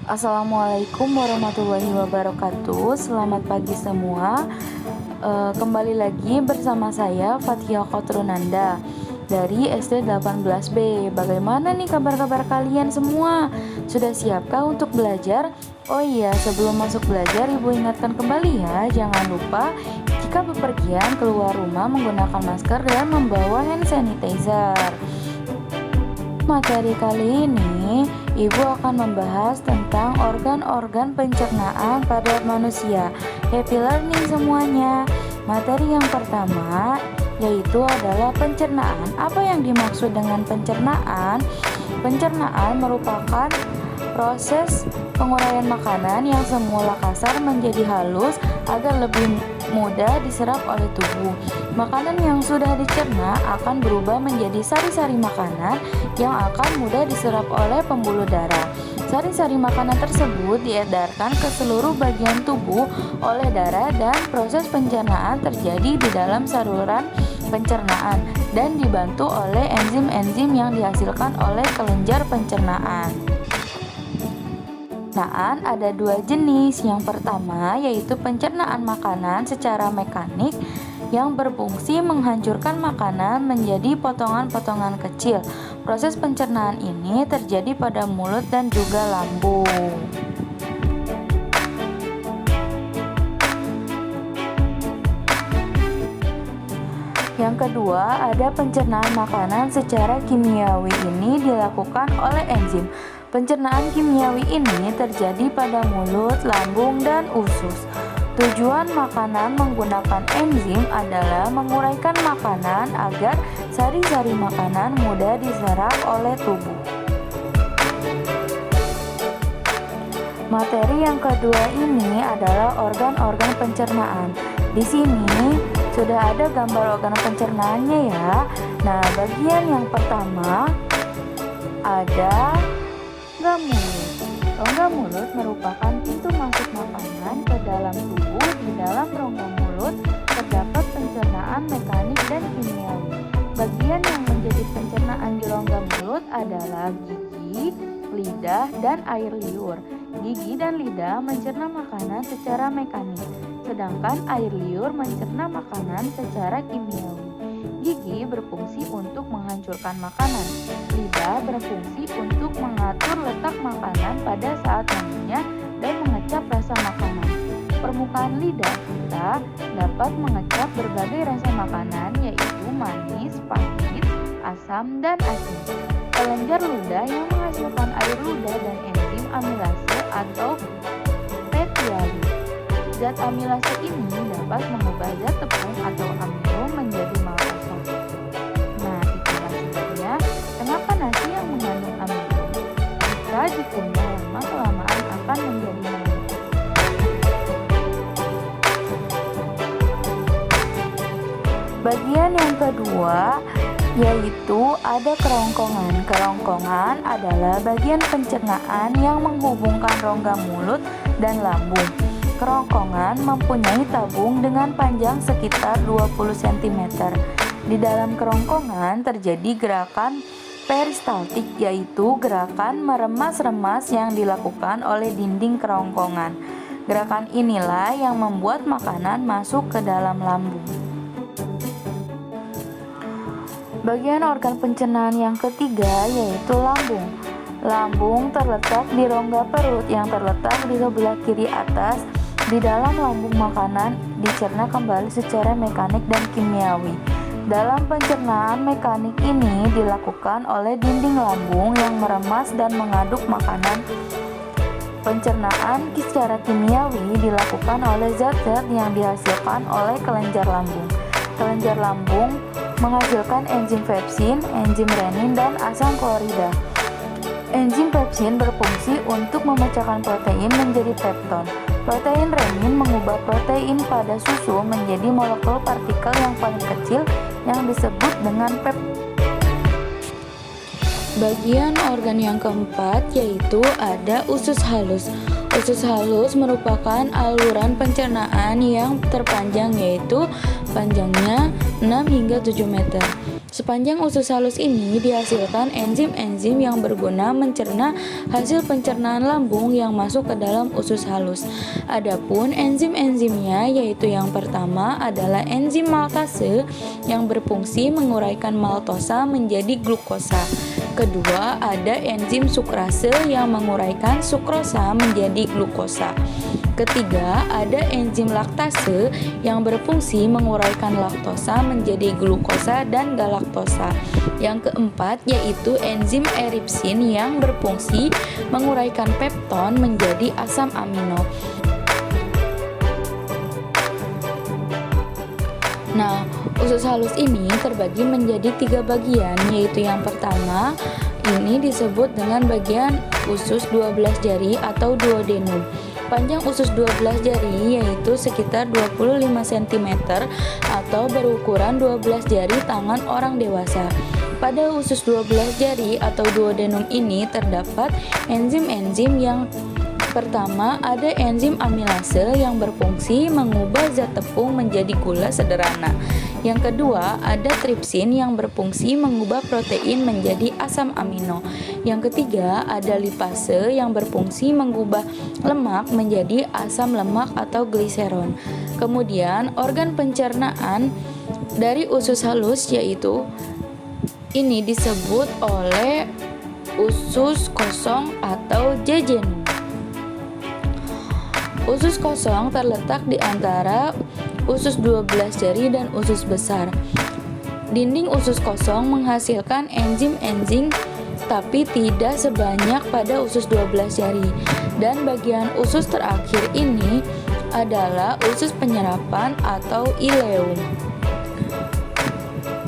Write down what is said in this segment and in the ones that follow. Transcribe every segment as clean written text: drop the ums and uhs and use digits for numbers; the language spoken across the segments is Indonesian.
Assalamualaikum warahmatullahi wabarakatuh. Selamat pagi semua. Kembali lagi bersama saya Fathia Khotrunanda dari SD 18B. Bagaimana nih kabar-kabar kalian semua? Sudah siapkah untuk belajar? Oh iya, sebelum masuk belajar, Ibu ingatkan kembali ya, jangan lupa jika bepergian keluar rumah menggunakan masker dan membawa hand sanitizer. Materi kali ini, Ibu akan membahas tentang organ-organ pencernaan pada manusia. Happy learning semuanya. Materi yang pertama yaitu adalah pencernaan. Apa yang dimaksud dengan pencernaan? Pencernaan merupakan proses penguraian makanan yang semula kasar menjadi halus agar lebih mudah diserap oleh tubuh. Makanan yang sudah dicerna akan berubah menjadi sari-sari makanan yang akan mudah diserap oleh pembuluh darah. Sari-sari makanan tersebut diedarkan ke seluruh bagian tubuh oleh darah dan proses pencernaan terjadi di dalam saluran pencernaan dan dibantu oleh enzim-enzim yang dihasilkan oleh kelenjar pencernaan. Pencernaan ada dua jenis. Yang pertama yaitu pencernaan makanan secara mekanik yang berfungsi menghancurkan makanan menjadi potongan-potongan kecil. Proses pencernaan ini terjadi pada mulut dan juga lambung. Yang kedua, ada pencernaan makanan secara kimiawi. Ini dilakukan oleh enzim. Pencernaan kimiawi ini terjadi pada mulut, lambung, dan usus. Tujuan makanan menggunakan enzim adalah menguraikan makanan agar sari-sari makanan mudah diserap oleh tubuh. Materi yang kedua ini adalah organ-organ pencernaan. Di sini sudah ada gambar organ pencernaannya ya. Nah, bagian yang pertama ada rongga mulut. Rongga mulut merupakan pintu masuk makanan ke dalam tubuh. Di dalam rongga mulut terdapat pencernaan mekanik dan kimiawi. Bagian yang menjadi pencernaan di rongga mulut adalah gigi, lidah, dan air liur. Gigi dan lidah mencerna makanan secara mekanik, sedangkan air liur mencerna makanan secara kimiawi. Gigi berfungsi untuk menghancurkan makanan. Lidah berfungsi untuk mengatur letak makanan pada saat mengunyah dan mengecap rasa makanan. Permukaan lidah kita dapat mengecap berbagai rasa makanan yaitu manis, pahit, asam, dan asin. Kelenjar ludah yang menghasilkan air ludah dan enzim amilase atau petialis. Zat amilase ini dapat mengubah zat tepung atau amino menjadi maltose. Nah, itulah sebabnya kenapa nasi yang mengandung amino jika dikunyah lama-kelamaan akan menjadi manis. Bagian yang kedua yaitu ada kerongkongan. Kerongkongan adalah bagian pencernaan yang menghubungkan rongga mulut dan lambung. Kerongkongan mempunyai tabung dengan panjang sekitar 20 cm. Di dalam kerongkongan terjadi gerakan peristaltik, yaitu gerakan meremas-remas yang dilakukan oleh dinding kerongkongan. Gerakan inilah yang membuat makanan masuk ke dalam lambung. Bagian organ pencernaan yang ketiga yaitu lambung. Lambung terletak di rongga perut yang terletak di sebelah kiri atas. Di dalam lambung makanan dicerna kembali secara mekanik dan kimiawi. Dalam pencernaan mekanik ini dilakukan oleh dinding lambung yang meremas dan mengaduk makanan. Pencernaan secara kimiawi dilakukan oleh zat-zat yang dihasilkan oleh kelenjar lambung. Kelenjar lambung menghasilkan enzim pepsin, enzim renin, dan asam klorida. Enzim pepsin berfungsi untuk memecahkan protein menjadi pepton. Protein renin mengubah protein pada susu menjadi molekul partikel yang paling kecil yang disebut dengan peptid. Bagian organ yang keempat yaitu ada usus halus. Usus halus merupakan aluran pencernaan yang terpanjang, yaitu panjangnya 6 hingga 7 meter. Sepanjang usus halus ini dihasilkan enzim-enzim yang berguna mencerna hasil pencernaan lambung yang masuk ke dalam usus halus. Adapun enzim-enzimnya yaitu yang pertama adalah enzim maltase yang berfungsi menguraikan maltosa menjadi glukosa. Kedua, ada enzim sukrase yang menguraikan sukrosa menjadi glukosa. Ketiga, ada enzim laktase yang berfungsi menguraikan laktosa menjadi glukosa dan galaktosa. Yang keempat yaitu enzim eripsin yang berfungsi menguraikan pepton menjadi asam amino. Nah, usus halus ini terbagi menjadi 3 bagian, yaitu yang pertama ini disebut dengan bagian usus 12 jari atau duodenum. Panjang usus 12 jari yaitu sekitar 25 cm atau berukuran 12 jari tangan orang dewasa. Pada usus 12 jari atau duodenum ini terdapat enzim-enzim yang pertama ada enzim amilase yang berfungsi mengubah zat tepung menjadi gula sederhana. Yang kedua, ada tripsin yang berfungsi mengubah protein menjadi asam amino. Yang ketiga, ada lipase yang berfungsi mengubah lemak menjadi asam lemak atau gliseron. Kemudian, organ pencernaan dari usus halus yaitu ini disebut oleh usus kosong atau jejunum. Usus kosong terletak di antara usus 12 jari dan usus besar. Dinding usus kosong menghasilkan enzim-enzim tapi tidak sebanyak pada usus 12 jari. Dan bagian usus terakhir ini adalah usus penyerapan atau ileum.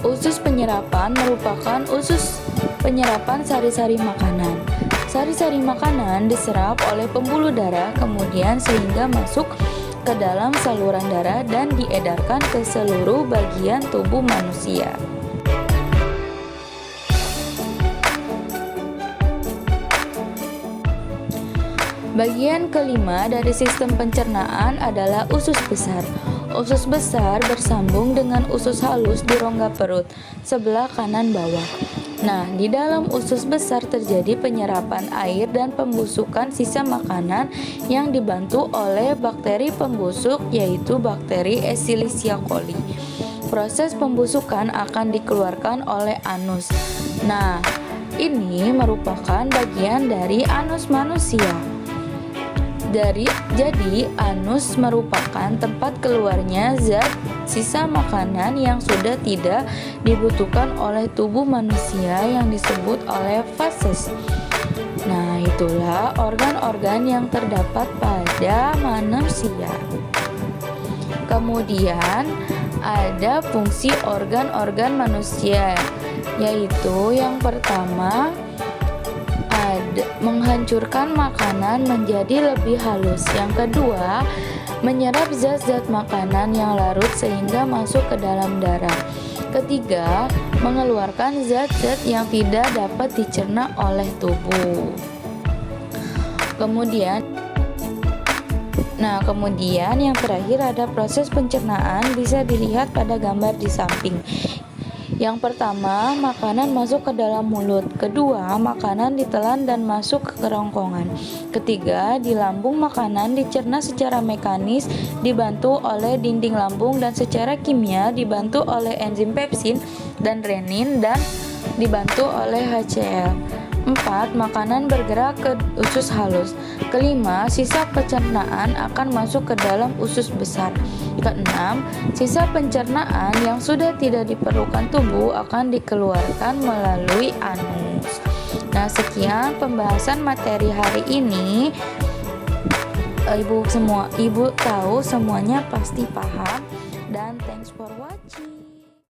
Usus penyerapan merupakan usus penyerapan sari-sari makanan. Sari-sari makanan diserap oleh pembuluh darah kemudian sehingga masuk ke dalam saluran darah dan diedarkan ke seluruh bagian tubuh manusia. Bagian kelima dari sistem pencernaan adalah usus besar. Usus besar bersambung dengan usus halus di rongga perut sebelah kanan bawah. Nah, di dalam usus besar terjadi penyerapan air dan pembusukan sisa makanan yang dibantu oleh bakteri pembusuk yaitu bakteri Escherichia coli. Proses pembusukan akan dikeluarkan oleh anus. Nah, ini merupakan bagian dari anus manusia. Jadi anus merupakan tempat keluarnya zat sisa makanan yang sudah tidak dibutuhkan oleh tubuh manusia yang disebut oleh feses. Nah, itulah organ-organ yang terdapat pada manusia. Kemudian ada fungsi organ-organ manusia, yaitu yang pertama menghancurkan makanan menjadi lebih halus. Yang kedua, menyerap zat-zat makanan yang larut sehingga masuk ke dalam darah. Ketiga, mengeluarkan zat-zat yang tidak dapat dicerna oleh tubuh. Kemudian yang terakhir ada proses pencernaan bisa dilihat pada gambar di samping. Yang pertama, makanan masuk ke dalam mulut. Kedua, makanan ditelan dan masuk ke kerongkongan. Ketiga, di lambung makanan dicerna secara mekanis dibantu oleh dinding lambung dan secara kimia dibantu oleh enzim pepsin dan renin dan dibantu oleh HCl. 4. Makanan bergerak ke usus halus. Kelima, sisa pencernaan akan masuk ke dalam usus besar. Keenam, sisa pencernaan yang sudah tidak diperlukan tubuh akan dikeluarkan melalui anus. Nah, sekian pembahasan materi hari ini. Ibu tahu semuanya pasti paham dan thanks for watching.